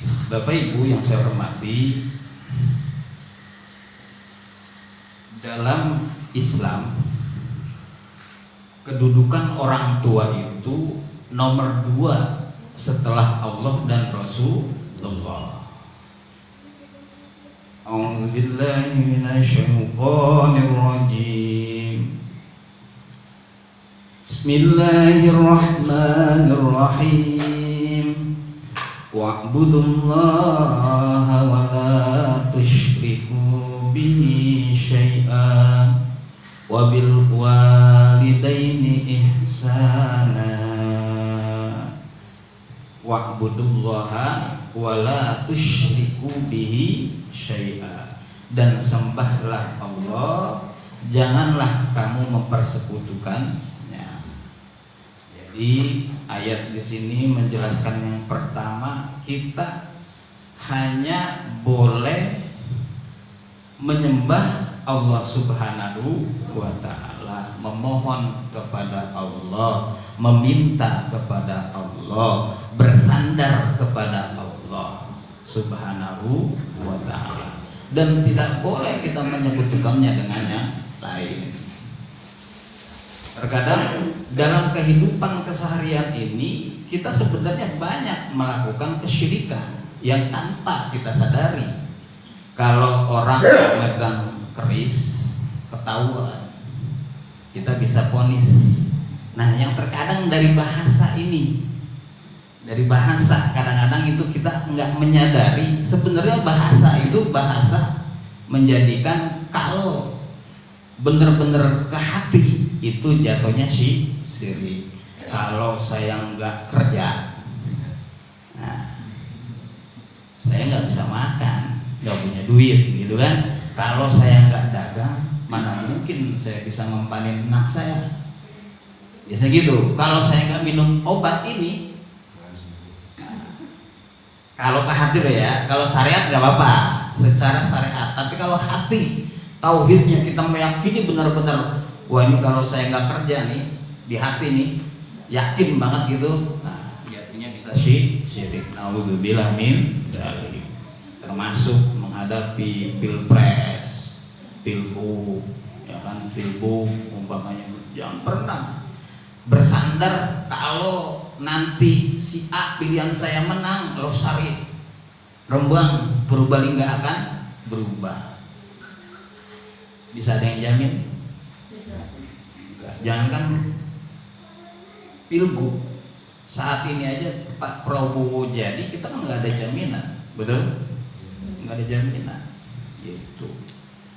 Bapak Ibu yang saya hormati, dalam Islam kedudukan orang tua itu nomor 2 setelah Allah dan Rasulullah. A'udzubillahi minasyaitonir rajim. Bismillahirrahmanirrahim. Wa'budullaha wa la tusyriku bihi syai'an wa bil walidaini ihsana. Wa'budullaha wa la tusyriku bihi syai'a, dan sembahlah Allah, janganlah kamu mempersekutukannya. Jadi ayat di sini menjelaskan yang pertama, kita hanya boleh menyembah Allah Subhanahu wa ta'ala, memohon kepada Allah, meminta kepada Allah, bersandar kepada Allah Subhanahu wa ta'ala, dan tidak boleh kita menyekutukannya dengan yang lain. Terkadang dalam kehidupan keseharian ini kita sebenarnya banyak melakukan kesyirikan yang tanpa kita sadari. Kalau orang megang keris ketahuan, kita bisa vonis. Nah, yang terkadang dari bahasa ini, dari bahasa, kadang-kadang itu kita nggak menyadari sebenarnya bahasa itu bahasa menjadikan kalau bener-bener ke hati itu jatuhnya syirik. Kalau saya nggak kerja, nah, saya nggak bisa makan, nggak punya duit, gitu kan. Kalau saya nggak dagang, mana mungkin saya bisa mempanin anak saya. Biasa gitu. Kalau saya nggak minum obat ini, kalau ke hati ya, kalau syariat nggak apa-apa, secara syariat. Tapi kalau hati, tauhidnya kita meyakini benar-benar, wah ini kalau saya nggak kerja nih, di hati nih, yakin banget gitu. Nah, jatuhnya bisa syirik. Naudzubillah min dzalik. Termasuk menghadapi pilpres, pilgub, ya kan, pilgub umpamanya, jangan pernah bersandar kalau nanti si A pilihan saya menang, lo syari rembang Purbalingga akan berubah. Bisa ada yang jamin? Jangankan pilgub, saat ini aja Pak Prabowo jadi, kita kan nggak ada jaminan, betul? Nggak ada jaminan, gitu.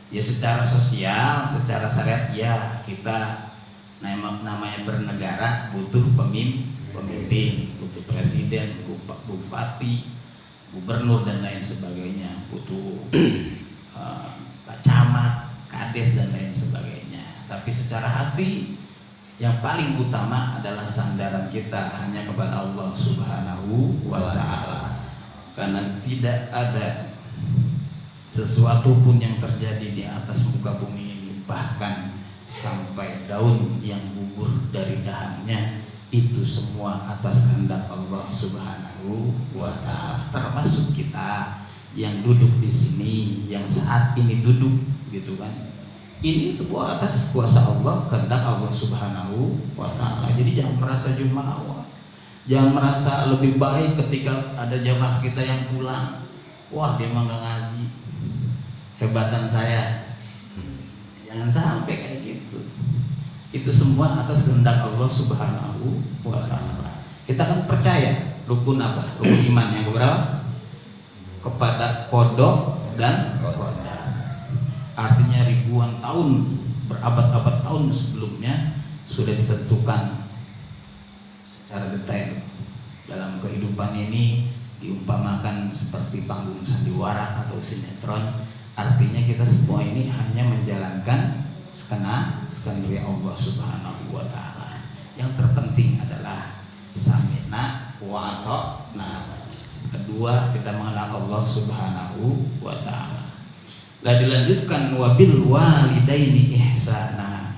Ya secara sosial, secara syariat ya kita namanya bernegara butuh pemimpin, butuh presiden, bupati, gubernur dan lain sebagainya, butuh camat, kades dan lain sebagainya. Tapi secara hati yang paling utama adalah sandaran kita hanya kepada Allah Subhanahu wa ta'ala, karena tidak ada sesuatu pun yang terjadi di atas muka bumi ini, bahkan sampai daun yang gugur dari dahannya, itu semua atas kehendak Allah Subhanahu wa ta'ala. Termasuk kita yang duduk di sini, yang saat ini duduk, gitu kan. Ini semua atas kuasa Allah, kehendak Allah Subhanahu wa ta'ala. Jadi jangan merasa jumawa, jangan merasa lebih baik ketika ada jamaah kita yang pulang, wah dia mah nggak ngaji, hebatan saya. Jangan sampai kayak gitu. Itu semua atas kehendak Allah Subhanahu wa ta'ala. Kita kan percaya rukun apa? Rukun iman yang berapa? Kepada kodok dan qadar. Artinya ribuan tahun, berabad-abad tahun sebelumnya sudah ditentukan secara detail. Dalam kehidupan ini diumpamakan seperti panggung sandiwara atau sinetron. Artinya kita semua ini hanya menjalankan skenario Allah Subhanahu wa ta'ala. Yang terpenting adalah sami'na wa ata'na. Kedua, kita mengenal Allah Subhanahu wa ta'ala. Lah dilanjutkan wabil walidaini ihsana.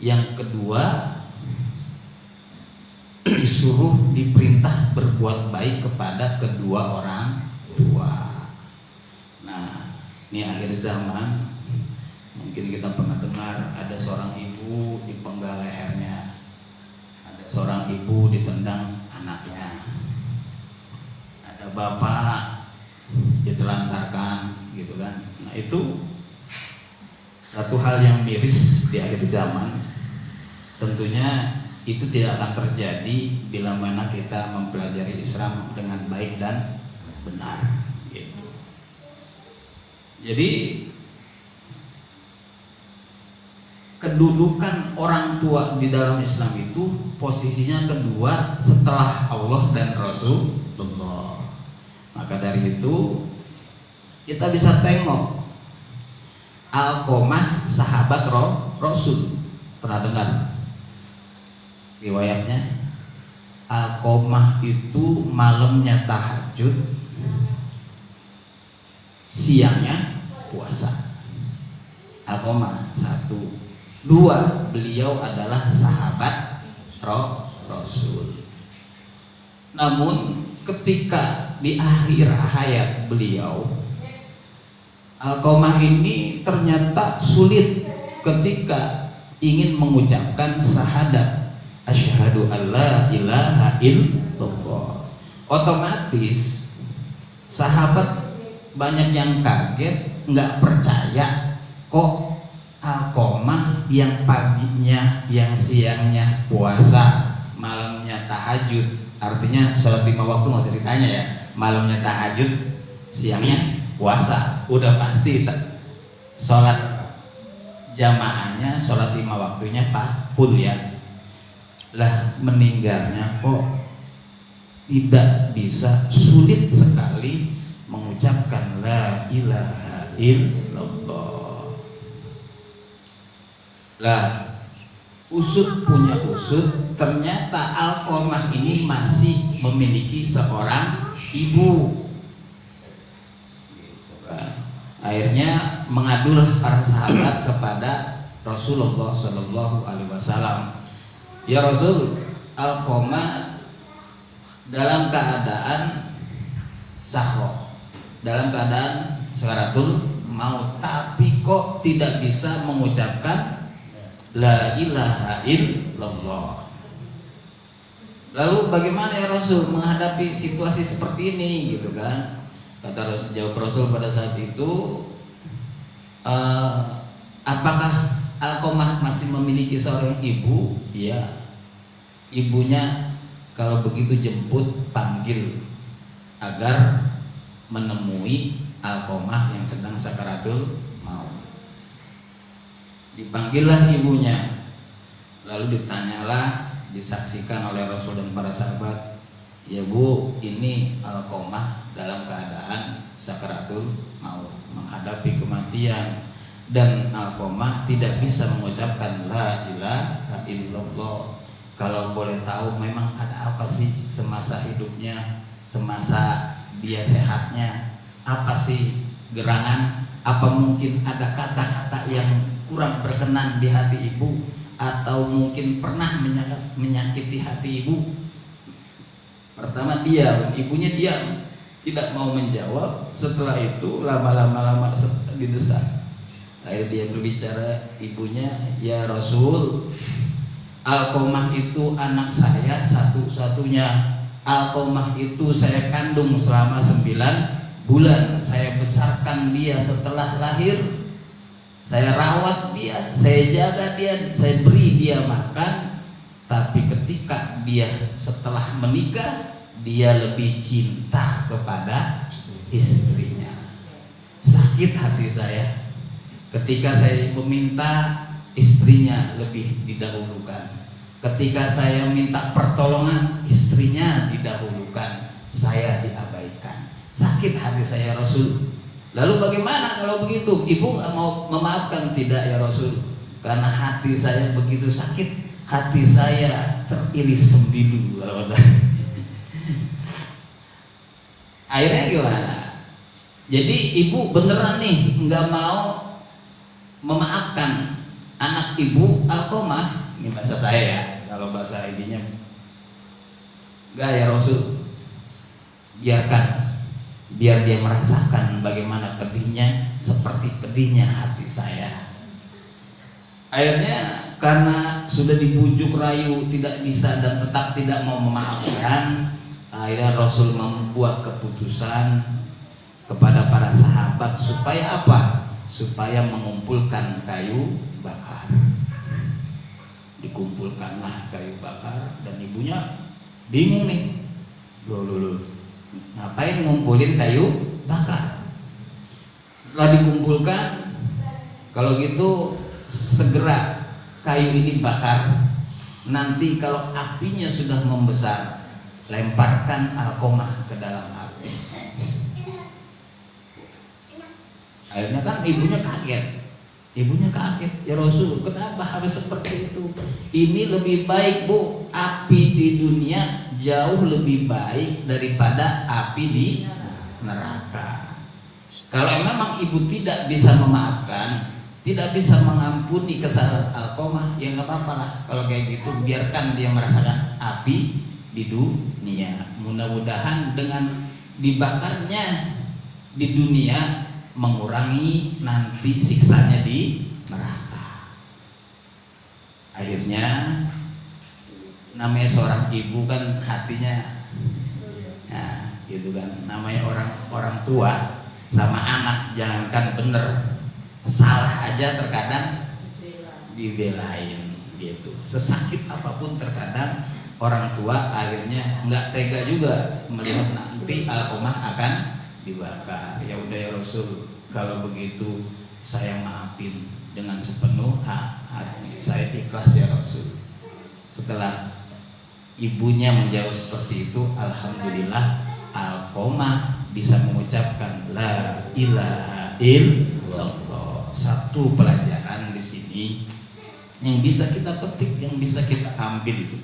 Yang kedua, disuruh diperintah berbuat baik kepada kedua orang Ini akhir zaman, mungkin kita pernah dengar ada seorang ibu dipenggal lehernya, ada seorang ibu ditendang anaknya, ada bapak ditelantarkan gitu kan. Nah itu satu hal yang miris di akhir zaman. Tentunya itu tidak akan terjadi bila mana kita mempelajari Islam dengan baik dan benar gitu. Jadi kedudukan orang tua di dalam Islam itu posisinya kedua setelah Allah dan Rasulullah. Maka dari itu kita bisa tengok Alqamah sahabat Rasul. Pernah dengar riwayatnya? Alqamah itu malamnya tahajud, siangnya puasa. Alqamah satu. Dua, beliau adalah sahabat Rasul. Namun ketika di akhir hayat beliau, Alqamah ini ternyata sulit ketika ingin mengucapkan syahadat asyhadu alla ilaha illallah. Otomatis sahabat banyak yang kaget, nggak percaya kok Alqamah yang paginya, yang siangnya puasa, malamnya tahajud. Artinya sholat 5 waktu nggak usah ditanya ya. Malamnya tahajud, siangnya puasa. Udah pasti sholat jamaahnya, sholat 5 waktunya full ya. Lah meninggalnya kok tidak bisa, sulit sekali mengucapkan la ilaha illallah. Lah usut punya usut, ternyata Alqamah ini masih memiliki seorang ibu. Akhirnya mengadulah para sahabat kepada Rasulullah Shallallahu Alaihi Wasallam. Ya Rasul, Alqamah dalam keadaan sahro, dalam keadaan sakaratul maut, tapi kok tidak bisa mengucapkan la ilaha illallah. Lalu bagaimana ya Rasul menghadapi situasi seperti ini gitu kan? Kata jawab Rasul pada saat itu, apakah Alqamah masih memiliki seorang ibu? Ya, ibunya kalau begitu jemput, panggil agar menemui Alqamah yang sedang sakaratul maut. Dipanggillah ibunya, lalu ditanyalah, disaksikan oleh Rasul dan para sahabat, ya Bu, ini Alqamah dalam keadaan sakaratul maut, menghadapi kematian, dan Alqamah tidak bisa mengucapkan la ilaha illallah. Kalau boleh tahu memang ada apa sih semasa hidupnya, semasa dia sehatnya, apa sih gerangan, apa mungkin ada kata-kata yang kurang berkenan di hati ibu, atau mungkin pernah menyakiti hati ibu. Pertama diam, ibunya diam, tidak mau menjawab. Setelah itu lama-lama didesak. Akhirnya dia berbicara, ibunya, ya Rasul, Alqamah itu anak saya satu-satunya. Alqamah itu saya kandung selama 9 bulan. Saya besarkan dia setelah lahir. Saya rawat dia, saya jaga dia, saya beri dia makan. Tapi ketika dia setelah menikah, dia lebih cinta kepada istrinya. Sakit hati saya ketika saya meminta, istrinya lebih didahulukan. Ketika saya minta pertolongan, istrinya didahulukan, saya diabaikan. Sakit hati saya Rasul. Lalu bagaimana kalau begitu? Ibu nggak mau memaafkan? Tidak ya Rasul, karena hati saya begitu sakit, hati saya teriris sembilu. Akhirnya gimana? Jadi ibu beneran nih nggak mau memaafkan anak ibu Alqamah. Ini bahasa saya ya, kalau bahasa ibunya, enggak ya Rasul, biarkan biar dia merasakan bagaimana pedihnya, seperti pedihnya hati saya. Akhirnya karena sudah dibujuk rayu tidak bisa dan tetap tidak mau memaafkan, akhirnya Rasul membuat keputusan kepada para sahabat supaya apa? Supaya mengumpulkan kayu bakar. Dikumpulkanlah kayu bakar dan ibunya bingung nih, loh, ngapain ngumpulin kayu bakar? Setelah dikumpulkan, kalau gitu segera kayu ini bakar. Nanti kalau apinya sudah membesar, lemparkan Alqamah ke dalam api. Akhirnya kan ibunya kaget. Ya Rasul, kenapa harus seperti itu? Ini lebih baik Bu, api di dunia jauh lebih baik daripada api di neraka. Kalau memang ibu tidak bisa memaafkan, tidak bisa mengampuni kesalahan Alqamah, ya nggak apa-apa lah. Kalau kayak gitu, biarkan dia merasakan api di dunia. Mudah-mudahan dengan dibakarnya di dunia mengurangi nanti siksanya di neraka. Akhirnya namanya seorang ibu kan hatinya, nah, gitu kan. Namanya orang tua sama anak, jangankan bener, salah aja terkadang dibelain gitu. Sesakit apapun terkadang orang tua akhirnya nggak tega juga melihat nanti Alqamah akan dibakar. Ya udah ya Rasul, kalau begitu saya maafin dengan sepenuh hati, saya ikhlas ya Rasul. Setelah ibunya menjawab seperti itu, alhamdulillah Alqamah bisa mengucapkan la ilaha illallah. Satu pelajaran di sini yang bisa kita petik, yang bisa kita ambil.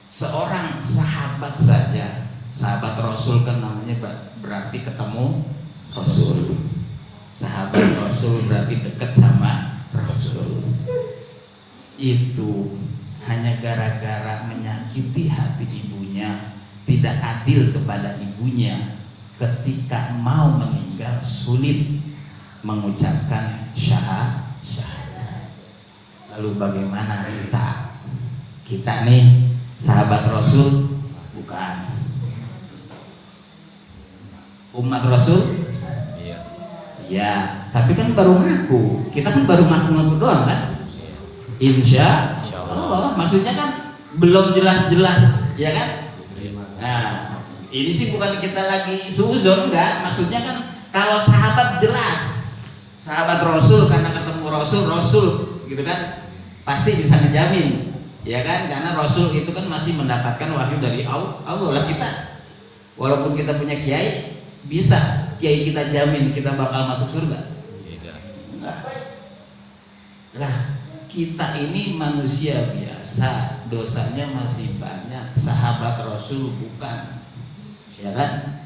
Seorang sahabat saja, sahabat Rasul kan namanya berarti ketemu Rasul. Sahabat Rasul berarti dekat sama Rasul. Itu hanya gara-gara menyakiti hati ibunya, tidak adil kepada ibunya, ketika mau meninggal sulit mengucapkan syahadat. Lalu bagaimana kita nih sahabat Rasul? Bukan umat Rasul? Ya, tapi kan baru ngaku. Kita kan baru ngaku doang kan? Insya Allah. Maksudnya kan belum jelas-jelas, ya kan? Nah, ini sih bukan kita lagi suuzon, enggak. Maksudnya kan kalau sahabat jelas, sahabat Rasul karena ketemu Rasul, gitu kan? Pasti bisa ngejamin, ya kan? Karena Rasul itu kan masih mendapatkan wahyu dari Allah lah. Kita walaupun kita punya kiai, bisa kiai kita jamin kita bakal masuk surga? Tidak. Lah, kita ini manusia biasa, dosanya masih banyak. Sahabat Rasul bukan, ya kan?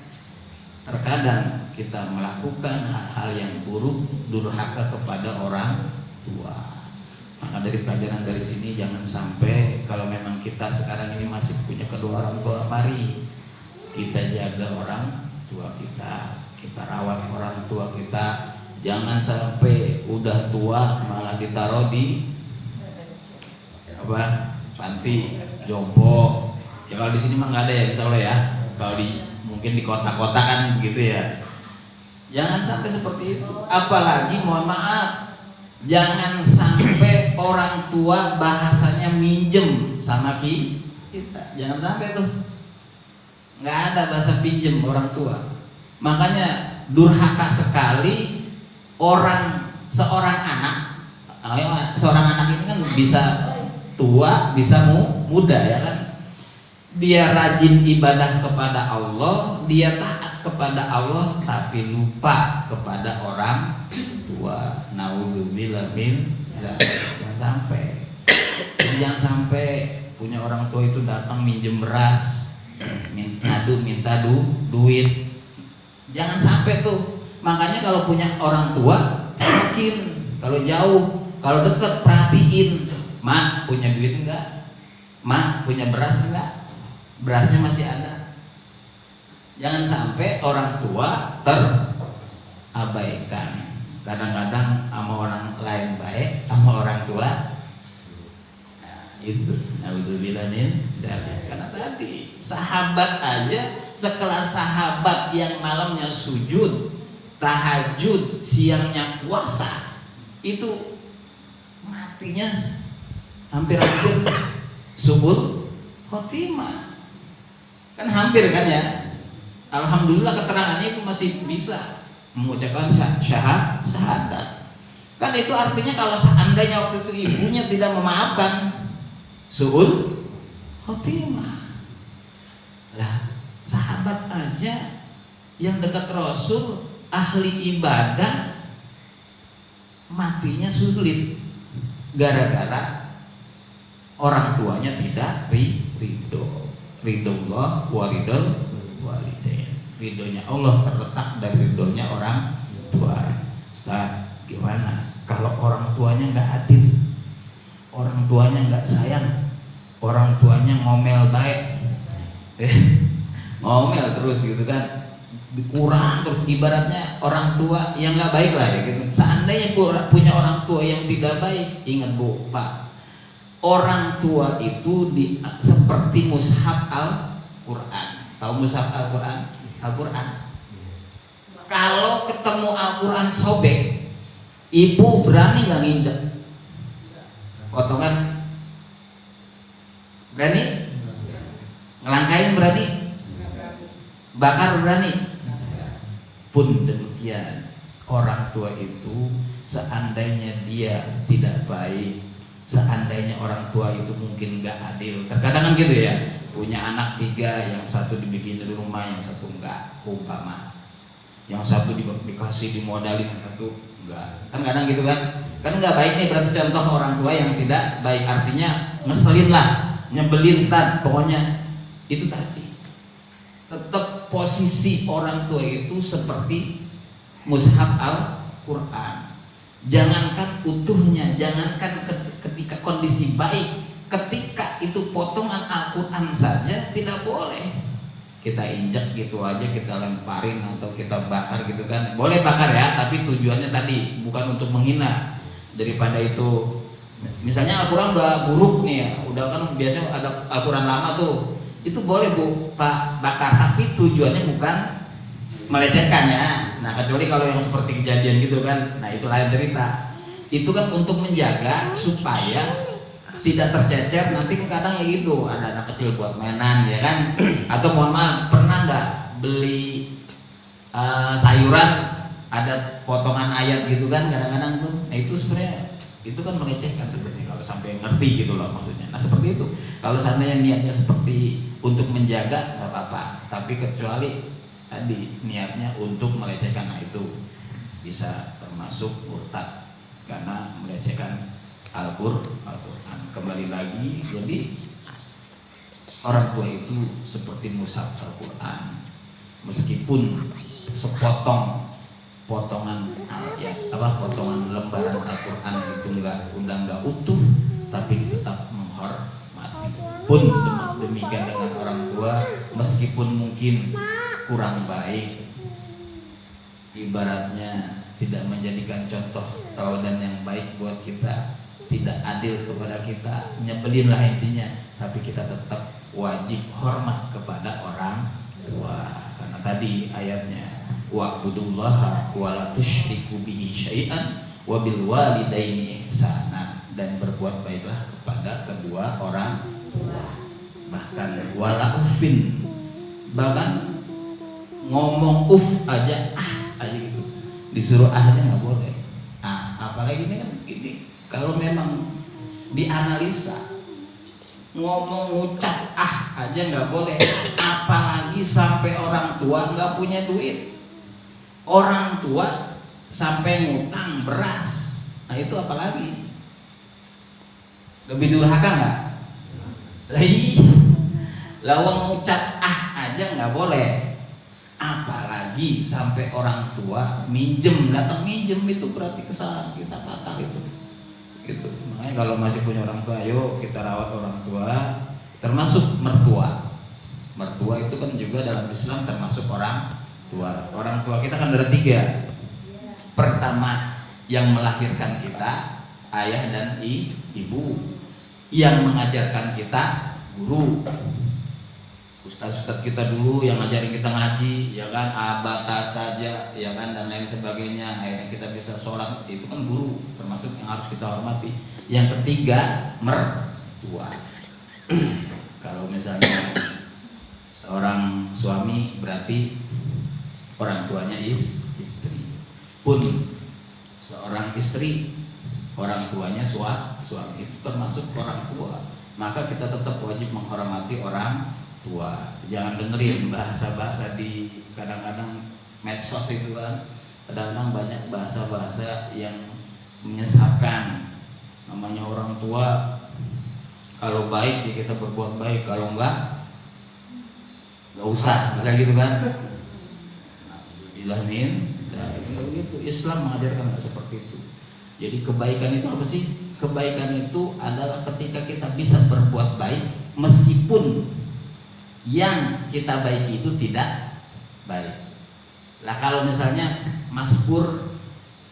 Terkadang kita melakukan hal-hal yang buruk, durhaka kepada orang tua. Maka dari pelajaran dari sini, jangan sampai kalau memang kita sekarang ini masih punya kedua orang tua, mari kita jaga orang tua kita, kita rawat orang tua kita. Jangan sampai udah tua malah ditaruh di panti jompo. Ya kalau di sini mah nggak ada ya, insya Allah ya. Kalau mungkin di kota-kota kan begitu ya. Jangan sampai seperti itu. Apalagi mohon maaf, jangan sampai orang tua bahasanya minjem sama kita. Jangan sampai tuh. Nggak ada bahasa pinjem orang tua. Makanya durhaka sekali seorang anak ini kan bisa tua, bisa muda, ya kan? Dia rajin ibadah kepada Allah, dia taat kepada Allah, tapi lupa kepada orang tua. Naudzubillah min jangan sampai punya orang tua itu datang minjem beras, minta duit. Jangan sampai tuh. Makanya kalau punya orang tua, tengokin. Kalau jauh, kalau deket perhatiin. Mak punya duit enggak? Mak punya beras enggak? Berasnya masih ada. Jangan sampai orang tua terabaikan. Kadang-kadang sama orang lain baik, sama orang tua itu naudzubillah min dzalik. Karena tadi sahabat aja sekelas sahabat yang malamnya sujud, tahajud, siangnya puasa, itu matinya hampir-hampir subuh khotimah. Kan hampir kan ya. Alhamdulillah keterangannya itu masih bisa mengucapkan syahadat. Kan itu artinya kalau seandainya waktu itu ibunya tidak memaafkan, suul khotimah. Lah, sahabat aja yang dekat Rasul, ahli ibadah, matinya sulit gara-gara orang tuanya tidak ridho. Ridullah wa ridul walidain. Ridhonya Allah terletak dari ridhonya orang tua. Ustaz, gimana kalau orang tuanya nggak adil, orang tuanya nggak sayang, orang tuanya ngomel baik, ngomel terus gitu kan, kurang terus, ibaratnya orang tua yang nggak baik lah ya gitu. Seandainya punya orang tua yang tidak baik, ingat Bu, Pak, orang tua itu seperti mushaf Al-Quran. Tahu mushaf Al-Quran? Al-Quran. Kalau ketemu Al-Quran sobek, ibu berani nggak nginjek potongan? Berani? Ngelangkain berani? Bakar berani? Pun demikian, orang tua itu seandainya dia tidak baik, seandainya orang tua itu mungkin nggak adil, terkadang kan gitu ya, punya anak 3, yang satu dibikin di rumah, yang satu enggak, umpama yang satu dikasih dimodalin, yang satu enggak, kan kadang gitu kan nggak baik nih, berarti contoh orang tua yang tidak baik, artinya ngeselin lah, nyebelin Ustaz, pokoknya itu tadi. Tetap posisi orang tua itu seperti mushaf Al-Quran. Jangankan utuhnya, jangankan ketika kondisi baik, ketika itu potongan Al-Quran saja tidak boleh kita injak gitu aja, kita lemparin atau kita bakar gitu kan. Boleh bakar ya, tapi tujuannya tadi bukan untuk menghina. Daripada itu, misalnya Al-Quran udah buruk nih ya, udah kan biasanya ada Al-Quran lama tuh, itu boleh Bu Pak bakar, tapi tujuannya bukan melecehkan ya. Nah, kecuali kalau yang seperti kejadian gitu kan, nah itu lain cerita. Itu kan untuk menjaga supaya tidak tercecer, nanti kadang ya gitu, ada anak kecil buat mainan ya kan. Atau mohon maaf, pernah nggak beli sayuran ada potongan ayat gitu kan kadang-kadang tuh. Nah itu sebenarnya itu kan melecehkan sebenarnya kalau sampai ngerti gitu loh maksudnya. Nah seperti itu. Kalau seandainya niatnya seperti untuk menjaga nggak apa-apa, tapi kecuali tadi niatnya untuk melecehkan, nah itu bisa termasuk murtad karena melecehkan Al-Quran. Kembali lagi, jadi orang tua itu seperti mushaf Al-Quran, meskipun potongan ayat, potongan lembaran Al-Quran itu nggak utuh, tapi tetap menghormati. Pun demikian dengan orang tua, meskipun mungkin kurang baik, ibaratnya tidak menjadikan contoh teladan yang baik buat kita, tidak adil kepada kita, nyebelin lah intinya, tapi kita tetap wajib hormat kepada orang tua. Karena tadi ayatnya wa'budullaha wa la tusyriku bihi syai'an wa bil walidaini ihsana, dan berbuat baiklah kepada kedua orang tua. Bahkan wala ufin, bahkan ngomong aja aja gitu, disuruh aja nggak boleh. Apalagi ini kan ini kalau memang dianalisa, ngomong ngucap aja nggak boleh, apalagi sampai orang tua nggak punya duit, orang tua sampai ngutang beras, nah itu apalagi lebih durhaka nggak? Lawang ngucap aja nggak boleh, apalagi sampai orang tua datang minjem, itu berarti kesalahan kita fatal itu. Gitu. Makanya kalau masih punya orang tua, ayo kita rawat orang tua, termasuk mertua. Mertua itu kan juga dalam Islam termasuk orang tua. Orang tua kita kan ada 3. Pertama yang melahirkan kita, ayah dan ibu. Yang mengajarkan kita, guru. Ustaz-ustaz kita dulu yang ngajarin kita ngaji, ya kan, abata saja, ya kan, dan lain sebagainya. Akhirnya kita bisa sholat, itu kan guru, termasuk yang harus kita hormati. Yang ketiga, mertua. Kalau misalnya seorang suami berarti orang tuanya istri. Pun seorang istri, orang tuanya suami, itu termasuk orang tua. Maka kita tetap wajib menghormati orang tua. Jangan dengerin bahasa-bahasa di kadang-kadang medsos itu kan, kadang-kadang banyak bahasa-bahasa yang menyesatkan. Namanya orang tua, kalau baik ya kita berbuat baik, kalau enggak usah, misalnya gitu kan. Bilangin, begitu. Islam mengajarkan nggak seperti itu. Jadi kebaikan itu apa sih? Kebaikan itu adalah ketika kita bisa berbuat baik meskipun yang kita baiki itu tidak baik. Lah kalau misalnya Mas Pur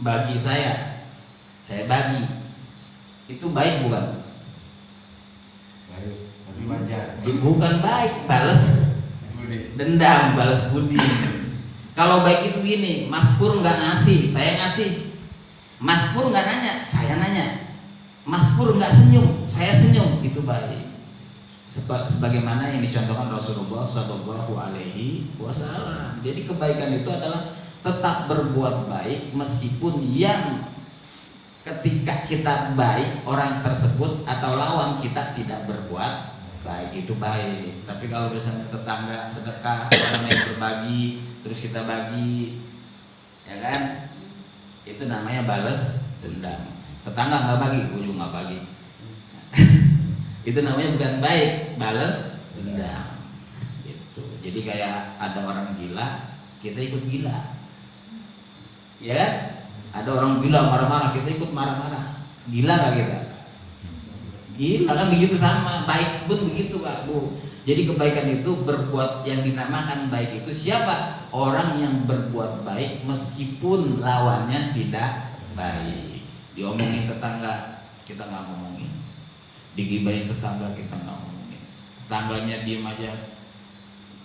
bagi saya bagi, itu baik bukan? Baik, tapi wajar. Bukan baik, balas dendam, balas budi. Kalau baik itu gini, Mas Pur nggak ngasih, saya ngasih. Mas Pur nggak nanya, saya nanya. Mas Pur nggak senyum, saya senyum, itu baik. Sebagaimana yang dicontohkan Rasulullah Shallallahu Alaihi Wasallam. Jadi kebaikan itu adalah tetap berbuat baik meskipun yang ketika kita baik orang tersebut atau lawan kita tidak berbuat baik, itu baik. Tapi kalau misalnya tetangga sedekah, orang yang berbagi terus kita bagi, ya kan, itu namanya balas dendam. Tetangga nggak bagi, gue juga nggak bagi. Itu namanya bukan baik, balas dendam. Gitu. Jadi kayak ada orang gila, kita ikut gila, ya kan? Ada orang gila marah-marah, kita ikut marah-marah. Gila nggak kita? Gila kan, begitu sama. Baik pun begitu Pak Bu. Jadi kebaikan itu berbuat, yang dinamakan baik itu siapa? Orang yang berbuat baik meskipun lawannya tidak baik. Diomongin tetangga, kita nggak ngomongin. Digibahin tetangga, kita nggak ngomongin. Tetangganya diem aja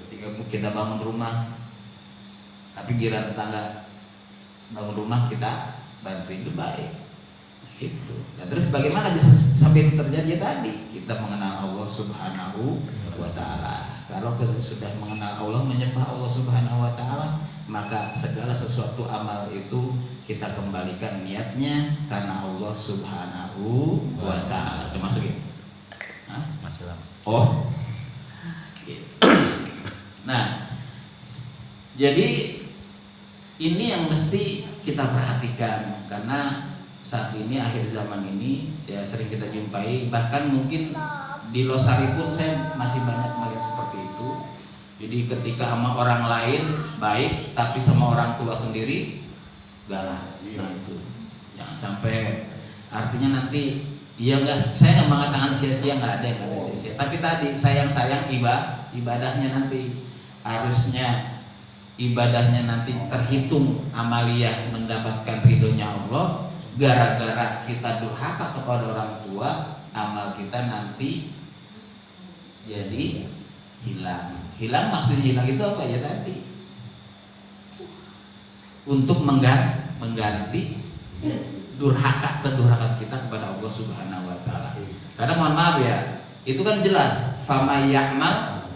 ketika kita bangun rumah, tapi giliran tetangga bangun rumah kita bantu, itu baik. Gitu. Dan terus bagaimana bisa sampai itu terjadi? Ya tadi kita mengenal Allah Subhanahu wa Ta'ala. Kalau kita sudah mengenal Allah, menyembah Allah Subhanahu wa Ta'ala, maka segala sesuatu amal itu kita kembalikan niatnya karena Allah Subhanahu wa Ta'ala. Udah masuk ya? Masih lama. Oh. Nah, jadi ini yang mesti kita perhatikan, karena saat ini akhir zaman ini ya sering kita jumpai, bahkan mungkin di Losari pun saya masih banyak melihat seperti itu. Jadi ketika sama orang lain baik, tapi sama orang tua sendiri galak. Nah itu jangan sampai, artinya nanti ya enggak, saya nggak mengatakan sia-sia, nggak ada yang kata sia-sia, tapi tadi sayang-sayang ibadahnya nanti harusnya ibadahnya nanti terhitung amaliyah mendapatkan ridhonya Allah. Gara-gara kita durhaka kepada orang tua, amal kita nanti jadi hilang. Hilang maksudnya hilang itu apa ya tadi? Untuk mengganti kedurhakaan kita kepada Allah Subhanahu wa Ta'ala. Karena mohon maaf ya, itu kan jelas, fama ya'mal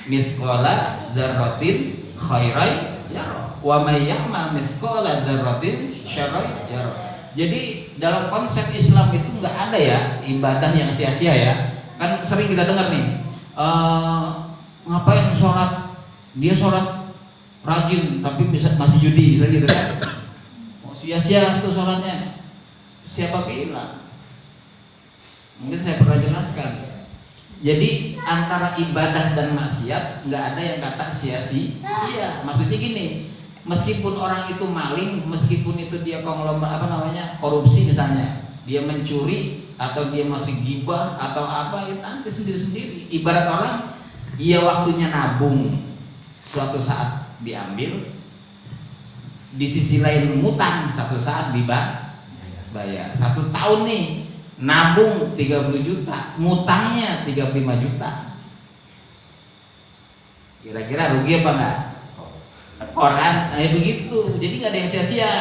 mithqala dzarratin khairan yara wa may ya'mal mithqala dzarratin syarran yara. Jadi dalam konsep Islam itu nggak ada ya ibadah yang sia-sia ya. Kan sering kita dengar nih, ngapain sholat, dia sholat rajin tapi masih judi, gitu kan? Oh, sia-sia itu sholatnya. Siapa bilang? Mungkin saya pernah jelaskan. Jadi antara ibadah dan maksiat nggak ada yang kata sia-sia. Maksudnya gini, meskipun orang itu maling, meskipun itu dia korupsi misalnya, dia mencuri atau dia masih gibah atau apa, itu nanti sendiri-sendiri. Ibarat orang iya waktunya nabung suatu saat diambil, di sisi lain ngutang satu saat bayar. 1 tahun nih nabung 30 juta, ngutangnya 35 juta. Kira-kira rugi apa enggak? Koran, begitu. Jadi nggak ada yang sia-sia.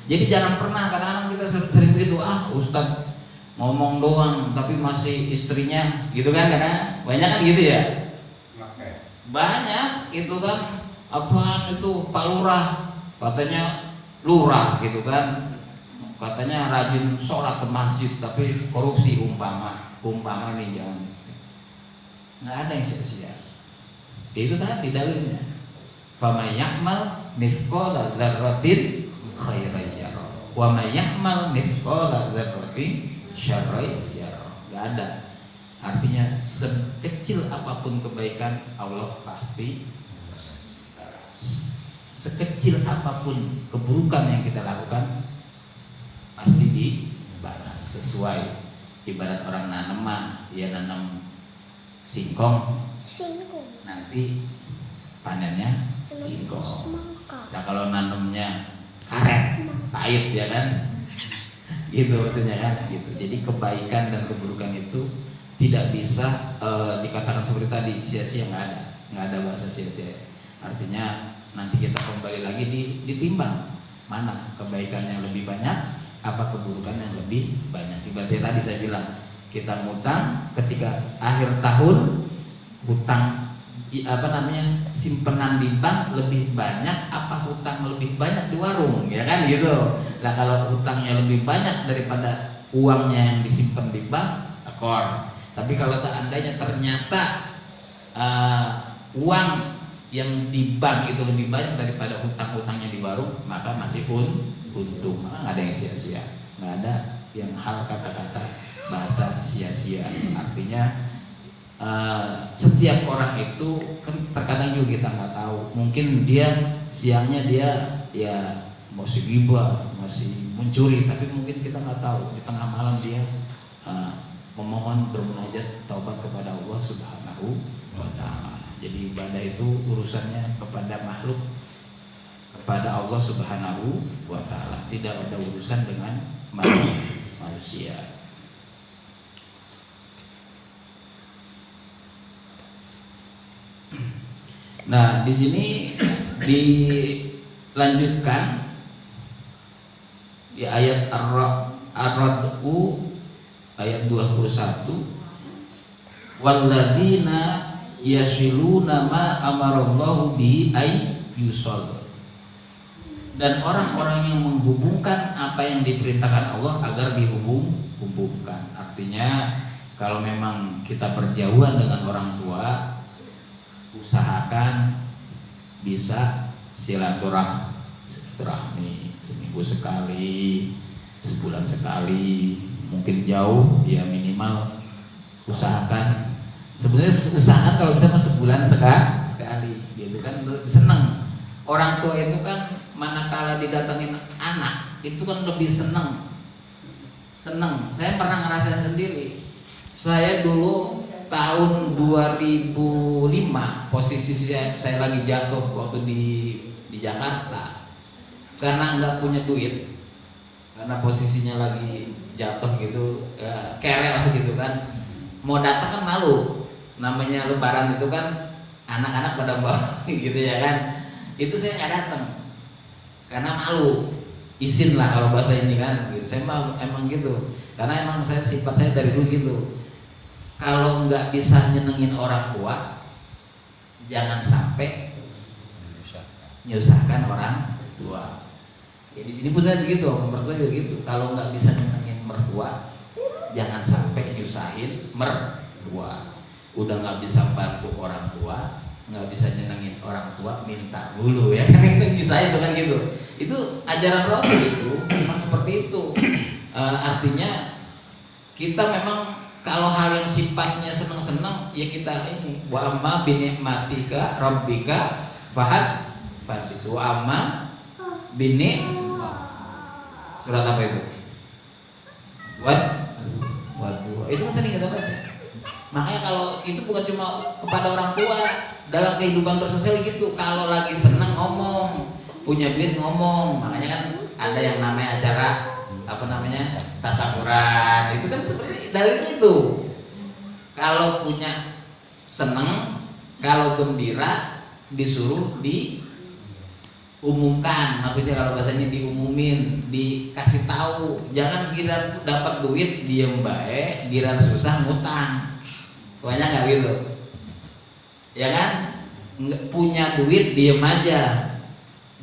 Jadi jangan pernah, kadang-kadang kita sering begitu, Ustadz ngomong doang tapi masih istrinya gitu kan, kadang banyak kan gitu ya. Banyak itu kan, apaan itu Pak Lurah katanya lurah gitu kan, katanya rajin sholat ke masjid tapi korupsi umpama ini, jangan. Nggak ada yang sia-sia. Itu tadi dalilnya. Faman ya'mal mithqala dzarratin khairan yarah wa may ya'mal mithqala dzarratin syarran yarah. Enggak ada. Artinya sekecil apapun kebaikan Allah pasti balas. Sekecil apapun keburukan yang kita lakukan pasti dibalas sesuai. Ibarat orang nanam dia nanam singkong. Nanti panennya singkong. Nah kalau nanamnya karet, pahit ya kan, gitu maksudnya kan, gitu. Jadi kebaikan dan keburukan itu tidak bisa dikatakan seperti tadi sia-sia, nggak ada bahasa sia-sia. Artinya nanti kita kembali lagi ditimbang mana kebaikan yang lebih banyak, apa keburukan yang lebih banyak. Ibaratnya tadi saya bilang kita ngutang, ketika akhir tahun hutang simpenan di bank lebih banyak apa hutang lebih banyak di warung, ya kan gitu. Nah kalau hutangnya lebih banyak daripada uangnya yang disimpan di bank, tekor. Tapi kalau seandainya ternyata uang yang di bank itu lebih banyak daripada hutang-hutangnya di warung, maka masih untung. Nggak ada yang sia-sia, nggak ada yang hal kata-kata bahasa sia-sia. Artinya setiap orang itu kan terkadang juga kita nggak tahu, mungkin dia siangnya dia ya masih gibah, masih mencuri, tapi mungkin kita nggak tahu di tengah malam dia memohon bermunajat taubat kepada Allah Subhanahu wa Ta'ala. Jadi ibadah itu urusannya kepada makhluk, kepada Allah Subhanahu wa Ta'ala, tidak ada urusan dengan manusia. Nah, di sini dilanjutkan di ayat Ar-Ra'd ayat 21, walladzina yasiluna ma amarallahu bihi ay yusall. Dan orang-orang yang menghubungkan apa yang diperintahkan Allah agar dihubungkan. Artinya kalau memang kita berjauhan dengan orang tua, usahakan bisa silaturahmi seminggu sekali, sebulan sekali, mungkin jauh ya minimal usahakan. Sebenarnya usahakan kalau bisa sebulan sekali, gitu kan seneng. Orang tua itu kan manakala didatengin anak itu kan lebih seneng. Saya pernah ngerasain sendiri. Saya dulu tahun 2005 posisi saya lagi jatuh waktu di Jakarta karena nggak punya duit, karena posisinya lagi jatuh gitu, kerel lah gitu kan, mau datang kan malu, namanya lebaran itu kan anak-anak pada bawa gitu ya kan, itu saya nggak datang karena malu, izin lah kalau bahasa ini kan gitu. Saya emang gitu, karena emang sifat saya dari dulu gitu. Kalau nggak bisa nyenengin orang tua, jangan sampai nyusahkan orang tua. Ya, di sini pun saya begitu, mertua juga gitu. Kalau nggak bisa nyenengin mertua, jangan sampai nyusahin mertua. Udah nggak bisa bantu orang tua, nggak bisa nyenengin orang tua, minta dulu ya kan, itu nyusahin tuh kan gitu. Itu ajaran Rasul itu memang seperti itu. Artinya kita memang kalau hal yang sifatnya senang-senang ya kita ini, wa amma bi ni'matika rabbika fahadits, wa amma bi surat apa itu? Waduh, itu kan sering kita baca. Makanya kalau itu bukan cuma kepada orang tua, dalam kehidupan bersosial gitu. Kalau lagi senang ngomong, punya duit ngomong. Makanya kan ada yang namanya acara apa namanya tasyakuran, itu kan sebenarnya dalilnya itu. Kalau punya senang, kalau gembira disuruh diumumkan, maksudnya kalau bahasanya diumumin, dikasih tahu. Jangan giliran dapat duit diem bae, giliran susah ngutang. Banyak nggak gitu? Ya kan? Punya duit diem aja,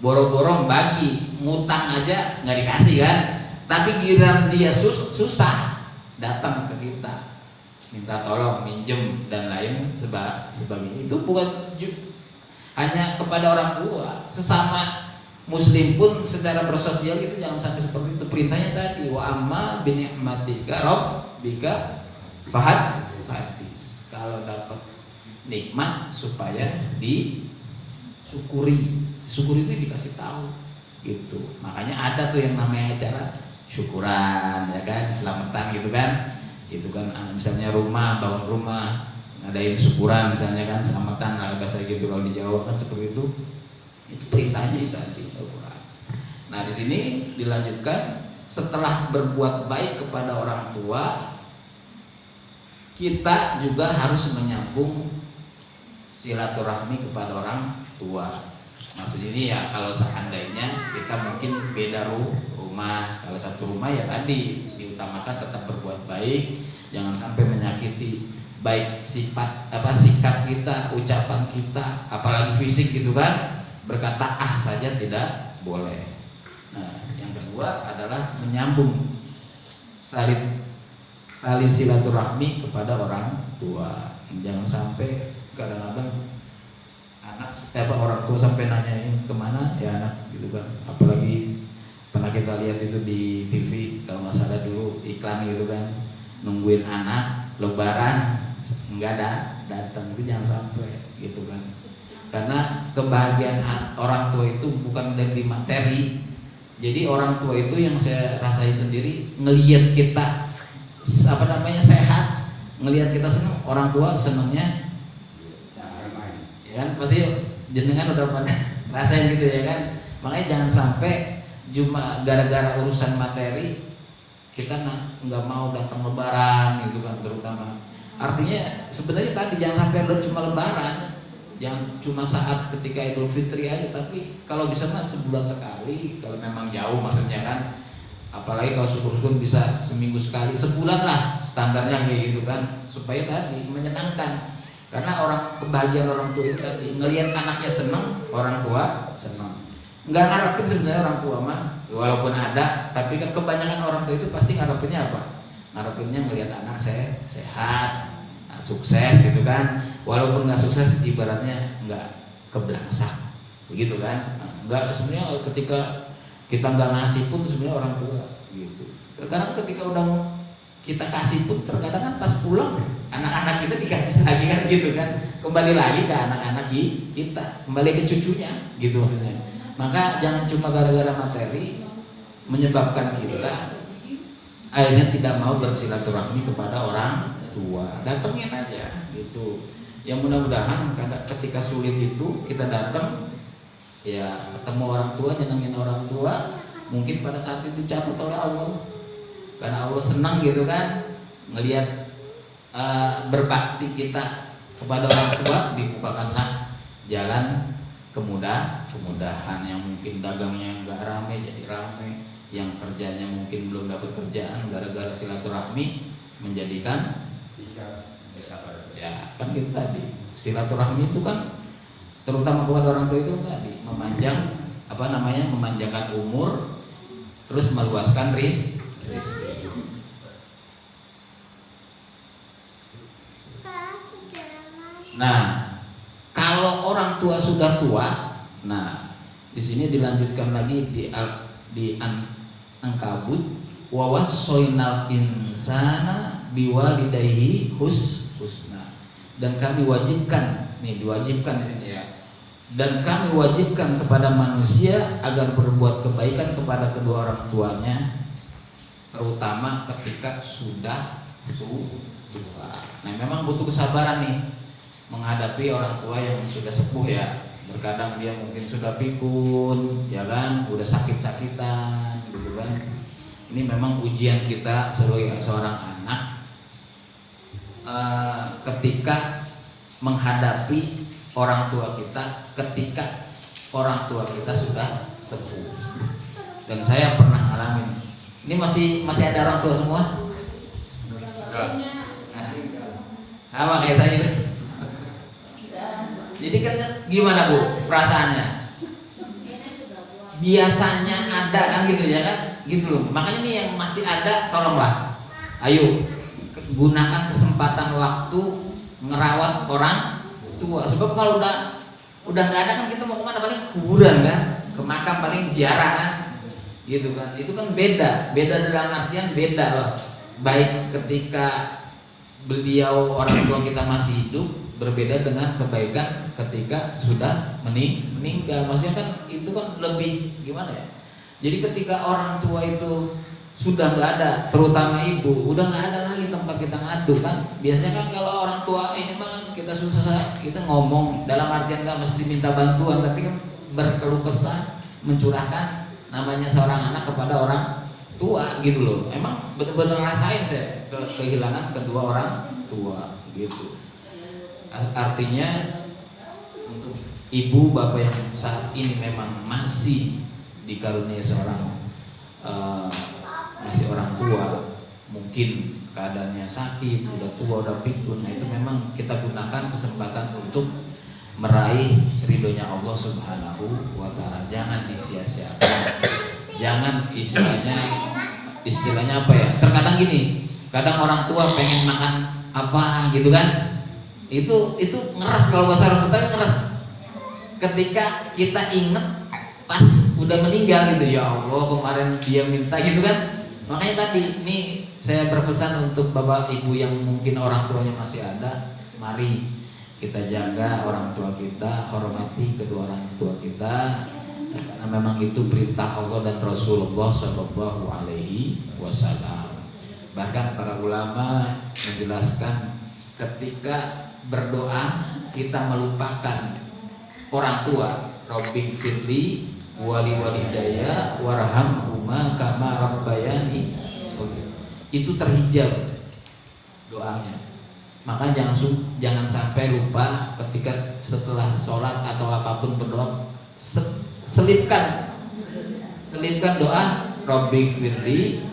boro-boro bagi, ngutang aja nggak dikasih kan? Tapi giliran dia susah datang ke kita, minta tolong, minjem dan lain sebagainya. Itu bukan hanya kepada orang tua, sesama muslim pun secara bersosial itu jangan sampai seperti itu. Perintahnya tadi, wa amma bi ni'matika rabbika fahaddits. Kalau dapat nikmat supaya disyukuri. Syukur itu dikasih tahu gitu. Makanya ada tuh yang namanya acara syukuran, ya kan, selamatan gitu kan. Itu kan misalnya bangun rumah, ngadain syukuran misalnya kan, selamatan lah bahasa gitu kalau di Jawa kan seperti itu. Itu perintahnya itu tadi Al-Qur'an. Nah, di sini dilanjutkan, setelah berbuat baik kepada orang tua, kita juga harus menyambung silaturahmi kepada orang tua. Maksud ini ya kalau seandainya kita mungkin beda rumah, kalau satu rumah ya tadi diutamakan tetap berbuat baik, jangan sampai menyakiti baik sikap kita, ucapan kita, apalagi fisik gitu kan. Berkata saja tidak boleh. Nah, yang kedua adalah menyambung tali silaturahmi kepada orang tua. Jangan sampai kadang-kadang orang tua sampai nanyain kemana ya anak gitu kan. Apalagi pernah kita lihat itu di TV kalau nggak salah dulu iklan gitu kan, nungguin anak lebaran nggak datang. Itu jangan sampai gitu kan, karena kebahagiaan orang tua itu bukan dari materi. Jadi orang tua itu yang saya rasain sendiri, ngelihat kita sehat, ngelihat kita senang, orang tua senangnya ya kan, pasti jenengan udah pada rasain gitu ya kan. Makanya jangan sampai cuma gara-gara urusan materi kita nggak mau datang lebaran gitu kan, terutama. Artinya sebenarnya tadi jangan sampai cuma lebaran, jangan cuma saat ketika Idul Fitri aja, tapi kalau bisa mah sebulan sekali, kalau memang jauh maksudnya kan. Apalagi kalau syukur-syukur bisa seminggu sekali, sebulan lah standarnya kayak gitu kan, supaya tadi menyenangkan. Karena kebahagiaan orang tua itu tadi, ngelihat anaknya senang, orang tua senang. Nggak ngarepin sebenarnya orang tua mah, walaupun ada, tapi kan kebanyakan orang tua itu pasti ngarepinnya apa? Ngarepinnya ngelihat anak sehat, sukses gitu kan. Walaupun nggak sukses, ibaratnya nggak kebelangsak, begitu kan? Nggak, sebenarnya ketika kita nggak ngasih pun sebenarnya orang tua gitu. Karena ketika udah kita kasih pun terkadang kan pas pulang anak-anak kita dikasih lagi kan gitu kan, kembali lagi ke anak-anak kita, kembali ke cucunya gitu maksudnya. Maka jangan cuma gara-gara materi menyebabkan kita akhirnya tidak mau bersilaturahmi kepada orang tua. Datengin aja gitu. Yang mudah-mudahan ketika sulit itu kita datang ya, ketemu orang tua, nyenengin orang tua, mungkin pada saat itu dicatat oleh Allah, karena Allah senang gitu kan ngelihat berbakti kita kepada orang tua. Dibukakanlah jalan kemudahan, yang mungkin dagangnya nggak ramai jadi ramai, yang kerjanya mungkin belum dapat kerjaan gara-gara silaturahmi menjadikan bisa ya kan gitu tadi. Silaturahmi itu kan terutama kepada orang tua itu tadi memanjangkan umur, terus meluaskan rezeki. Nah, kalau orang tua sudah tua, nah di sini dilanjutkan lagi di Ankabut, wa wassoinal insana biwalidayhi husna. Dan kami wajibkan, diwajibkan di sini ya. Dan kami wajibkan kepada manusia agar berbuat kebaikan kepada kedua orang tuanya, terutama ketika sudah tua. Nah memang butuh kesabaran nih menghadapi orang tua yang sudah sepuh ya. Terkadang dia mungkin sudah pikun, ya kan, udah sakit-sakitan, gitu kan. Ini memang ujian kita sebagai seorang anak ketika menghadapi orang tua kita, ketika orang tua kita sudah sepuh. Dan saya pernah ngalamin. Ini masih ada orang tua semua? Nah, sama kayak saya juga. Jadi kan gimana Bu perasaannya? Biasanya ada kan gitu ya kan? Gitu loh. Makanya ini yang masih ada tolonglah. Ayo gunakan kesempatan waktu ngerawat orang tua. Sebab kalau udah nggak ada kan kita mau kemana, paling kuburan kan, ke makam paling ziarah kan, gitu kan. Itu kan beda dalam artian beda loh. Baik ketika beliau orang tua kita masih hidup, berbeda dengan kebaikan ketika sudah meninggal. Maksudnya kan itu kan lebih gimana ya? Jadi ketika orang tua itu sudah nggak ada, terutama ibu, udah nggak ada lagi tempat kita ngadu kan. Biasanya kan kalau orang tua ini mah kan kita susah, kita ngomong dalam artian nggak mesti minta bantuan, tapi kan berkeluh kesah, mencurahkan namanya seorang anak kepada orang tua gitu loh. Emang benar-benar rasain saya kehilangan kedua orang tua gitu. Artinya untuk ibu bapak yang saat ini memang masih dikaruniai seorang masih orang tua, mungkin keadaannya sakit, udah tua, udah pikun. Nah itu memang kita gunakan kesempatan untuk meraih ridhonya Allah Subhanahu wa Ta'ala. Jangan disia-siakan. Jangan istilahnya apa ya? Terkadang gini, kadang orang tua pengen makan apa gitu kan? Itu ngeres, kalau bahasa Arab Betawi ngeres. Ketika kita inget pas udah meninggal gitu, ya Allah kemarin dia minta gitu kan. Makanya tadi ini saya berpesan untuk bapak ibu yang mungkin orang tuanya masih ada, mari kita jaga orang tua kita, hormati kedua orang tua kita, karena memang itu perintah Allah dan Rasulullah Shallallahu Alaihi Wasallam. Bahkan para ulama menjelaskan ketika berdoa kita melupakan orang tua, Rabbi firli wali walidaya warhamhuma kama rabbayani, itu terhijab doanya. Maka jangan sampai lupa ketika setelah sholat atau apapun berdoa, selipkan doa Rabbi firli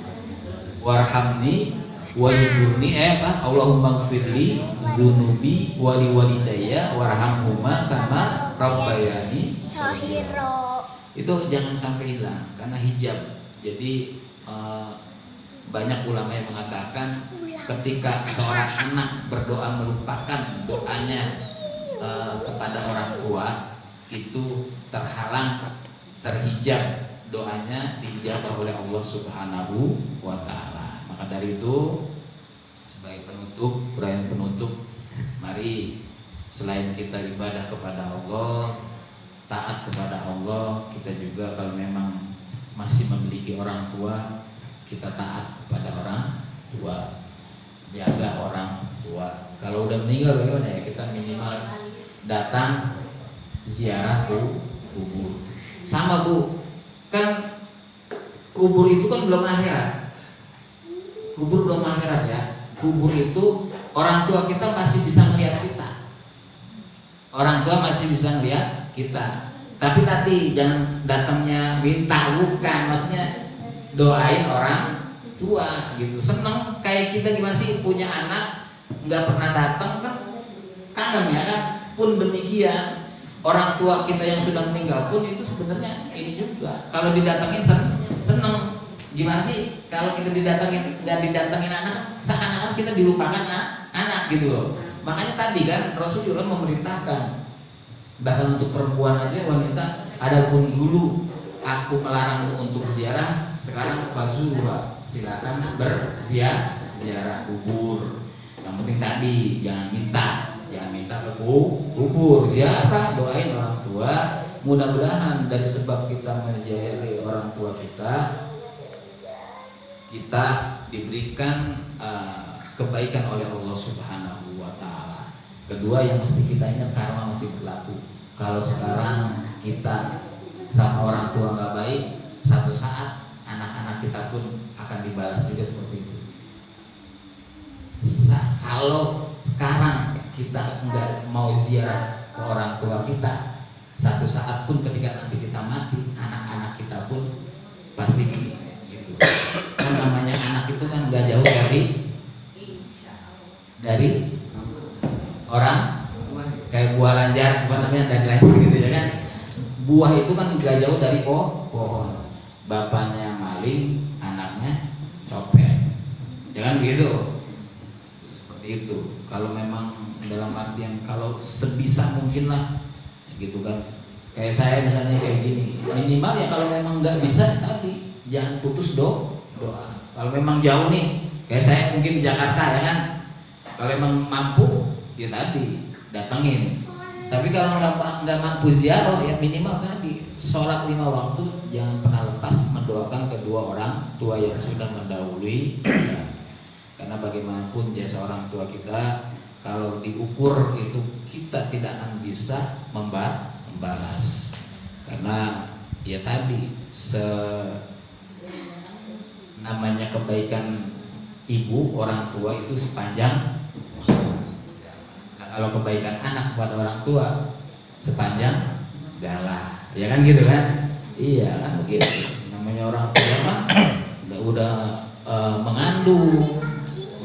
warhamni wajiburni Allahumma gfirli dzunubi wali walidaya warhamhuma kama rabbayani shaghira. Itu jangan sampai hilang karena hijab. Jadi banyak ulama yang mengatakan ketika seorang anak berdoa melupakan doanya kepada orang tua, itu terhalang, terhijab doanya, dijabah oleh Allah Subhanahu wa Ta'ala. Maka dari itu sebagai penutup, perayaan penutup, mari selain kita ibadah kepada Allah, taat kepada Allah, kita juga kalau memang masih memiliki orang tua, kita taat kepada orang tua, jaga orang tua. Kalau udah meninggal bagaimana ya? Kita minimal datang ziarah kubur. Sama Bu, kan kubur itu kan belum akhirat. Kubur belum akhirat ya. Kubur itu orang tua kita masih bisa melihat kita. Orang tua masih bisa melihat kita. Tapi tadi jangan datangnya minta, bukan, maksudnya doain orang tua gitu. Seneng kayak kita gimana sih punya anak nggak pernah datang kan, kangen ya kan. Pun demikian orang tua kita yang sudah meninggal pun itu sebenarnya ini juga. Kalau didatengin seneng. Gimana sih kalau kita nggak didatengin anak, seakan-akan kita dilupakan anak gitu loh. Makanya tadi kan Rasulullah memerintahkan, bahkan untuk perempuan aja, wanita, adapun dulu aku melarangmu untuk ziarah, sekarang fazura, silakan berziarah kubur. Yang penting tadi jangan minta ke kubur, ziarah, doain orang tua. Mudah-mudahan dari sebab kita menziarahi orang tua kita diberikan kebaikan oleh Allah Subhanahu wa Ta'ala. Kedua yang mesti kita ingat, karma masih berlaku. Kalau sekarang kita sama orang tua nggak baik, satu saat anak-anak kita pun akan dibalas juga seperti itu. Kalau sekarang kita nggak mau ziarah ke orang tua kita, satu saat pun ketika nanti kita mati, anak-anak kita pun pasti gitu. Kan namanya anak itu kan nggak jauh dari orang, kayak buah lanjar apa namanya, dan lain gitu ya kan. Buah itu kan nggak jauh dari pohon. Bapaknya maling, anaknya copet, jangan begitu. Seperti itu. Kalau memang dalam artian kalau sebisa mungkin lah gitu kan. Kayak saya misalnya kayak gini, minimal ya kalau memang nggak bisa tadi jangan putus doa. Kalau memang jauh nih, kayak saya mungkin di Jakarta ya kan, kalau memang mampu ya tadi datangin. Tapi kalau nggak mampu ziarah ya minimal tadi sholat 5 waktu jangan pernah lepas mendoakan kedua orang tua yang sudah mendahului ya. Karena bagaimanapun jasa orang tua kita kalau diukur itu kita tidak akan bisa membalas. Karena ya tadi namanya kebaikan ibu orang tua itu sepanjang. Kalau kebaikan anak kepada orang tua sepanjang jalan, ya kan gitu kan? Iya kan begitu. Namanya orang tua kan udah mengandung,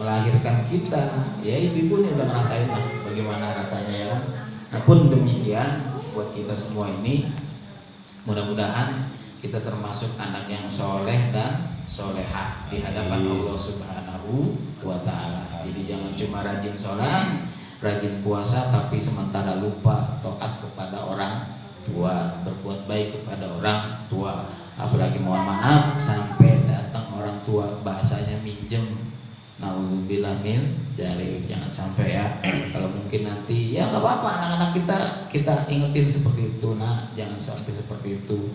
melahirkan kita, ya ibu ini udah ngerasain lah bagaimana rasanya ya kan. Nah pun demikian buat kita semua ini, mudah-mudahan kita termasuk anak yang soleh dan solehah di hadapan Allah Subhanahu wa Ta'ala. Jadi jangan cuma rajin sholat, rajin puasa tapi sementara lupa taat kepada orang tua, berbuat baik kepada orang tua. Apalagi mohon maaf sampai datang orang tua bahasanya minjem, naudzubillah min dzalik, jangan sampai ya. Kalau mungkin nanti ya nggak apa-apa, anak-anak kita ingetin seperti itu, nah jangan sampai seperti itu.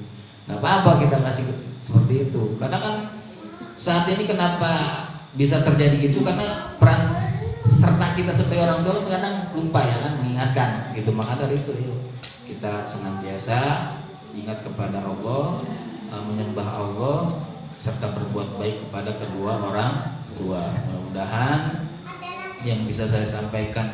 Nggak apa-apa kita kasih seperti itu. Karena kan saat ini kenapa bisa terjadi gitu, karena peran serta kita sebagai orang tua kadang lupa ya kan mengingatkan gitu. Maka dari itu yuk kita senantiasa ingat kepada Allah, menyembah Allah serta berbuat baik kepada kedua orang tua. Mudah-mudahan yang bisa saya sampaikan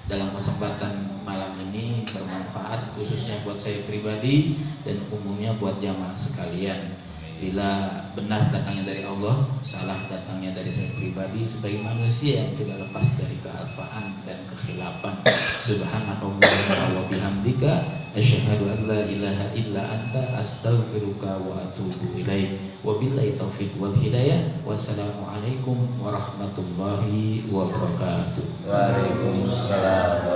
dalam kesempatan malam ini bermanfaat khususnya buat saya pribadi dan umumnya buat jamaah sekalian. Bila benar datangnya dari Allah, salah datangnya dari saya pribadi sebagai manusia yang tidak lepas dari kealfaan dan kekhilafan. Subhanakallahumma wa bihamdika asyhadu an la ilaha illa anta astaghfiruka wa atubu ilaik. Wabillahi taufiq wal hidayah. Wassalamualaikum warahmatullahi wabarakatuh. Waalaikumsalam.